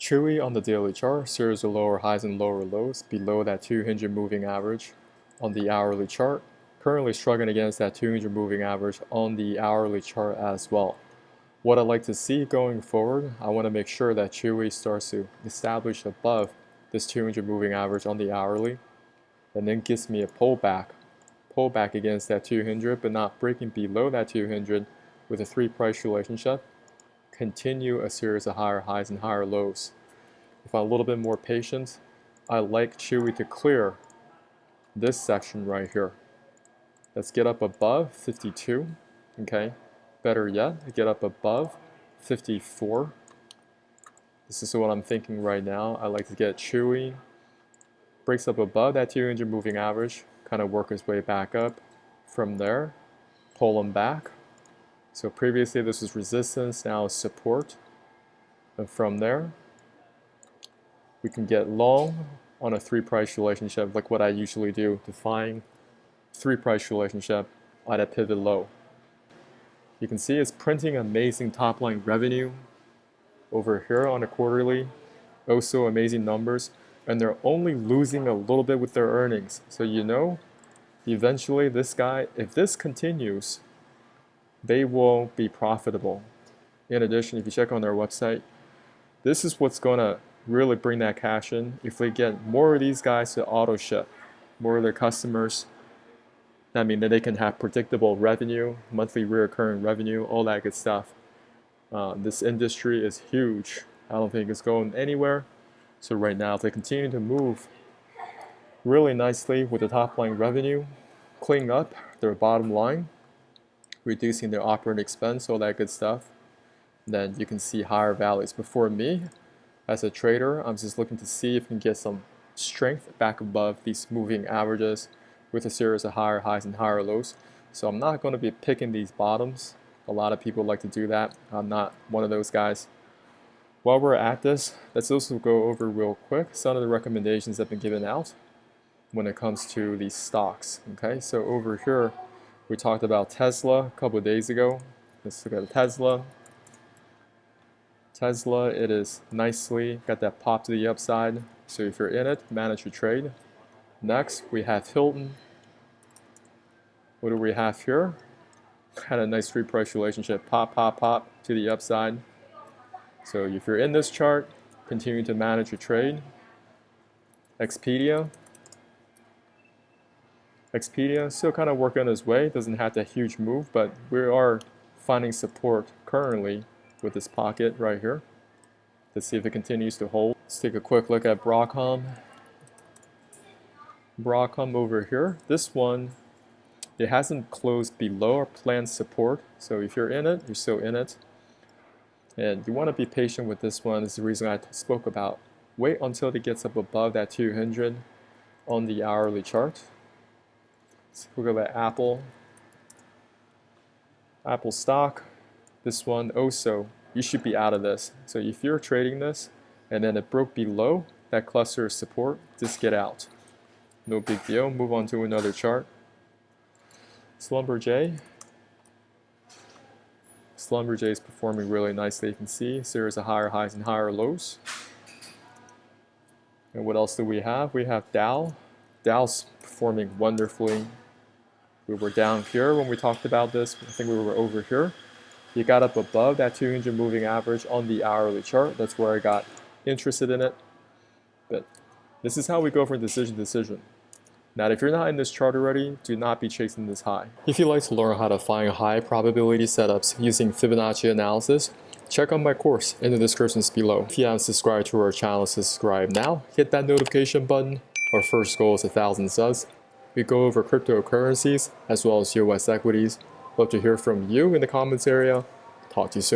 Chewy on the daily chart, series of lower highs and lower lows below that 200 moving average on the hourly chart. Currently struggling against that 200 moving average on the hourly chart as well. What I'd like to see going forward, I want to make sure that Chewy starts to establish above this 200 moving average on the hourly, and then gives me a pullback against that 200, but not breaking below that 200 with a 3 price relationship. Continue a series of higher highs and higher lows. If I'm a little bit more patient, I like Chewy to clear this section right here. Let's get up above 52, okay? Better yet, get up above 54. This is what I'm thinking right now. I like to get Chewy, breaks up above that 200 moving average, kind of work his way back up from there, pull him back. So previously this was resistance, now it's support. And from there, we can get long on a 3 price relationship, like what I usually do, define 3 price relationship at a pivot low. You can see it's printing amazing top line revenue over here on a quarterly, also amazing numbers, and they're only losing a little bit with their earnings. So you know, eventually this guy, if this continues, they will be profitable. In addition, if you check on their website, this is what's going to really bring that cash in. If they get more of these guys to auto ship, more of their customers, I mean that they can have predictable revenue, monthly recurring revenue, all that good stuff. This industry is huge. I don't think it's going anywhere. So right now, if they continue to move really nicely with the top line revenue, cleaning up their bottom line, reducing their operating expense, all that good stuff, then you can see higher values. But for me, as a trader, I'm just looking to see if we can get some strength back above these moving averages with a series of higher highs and higher lows. So I'm not going to be picking these bottoms. A lot of people like to do that. I'm not one of those guys. While we're at this, let's also go over real quick some of the recommendations that have been given out when it comes to these stocks. Okay, so over here, we talked about Tesla a couple of days ago. Let's look at Tesla. Tesla, it is nicely got that pop to the upside. So if you're in it, manage your trade. Next, we have Hilton. What do we have here? Had a nice 3 price relationship, pop, pop, pop to the upside. So if you're in this chart, continue to manage your trade. Expedia still kind of working on its way, doesn't have that huge move, but we are finding support currently with this pocket right here. Let's see if it continues to hold. Let's take a quick look at Recom. Recom over here, this one, it hasn't closed below our planned support. So if you're in it, you're still in it. And you want to be patient with this one. This is the reason I spoke about. Wait until it gets up above that 200 on the hourly chart. Let's look at Apple. Apple stock. This one also, you should be out of this. So if you're trading this and then it broke below that cluster of support, just get out. No big deal. Move on to another chart. 𝗬𝗪𝗪 is performing really nicely. You can see series of higher highs and higher lows. And what else do we have? We have Dow. Dow's performing wonderfully. We were down here when we talked about this. I think we were over here. You got up above that 200 moving average on the hourly chart. That's where I got interested in it. But this is how we go from decision to decision. Now, if you're not in this chart already, do not be chasing this high. If you'd like to learn how to find high probability setups using Fibonacci analysis, check out my course in the descriptions below. If you haven't subscribed to our channel, subscribe now. Hit that notification button. Our first goal is 1,000 subs. We go over cryptocurrencies as well as US equities. Love to hear from you in the comments area. Talk to you soon.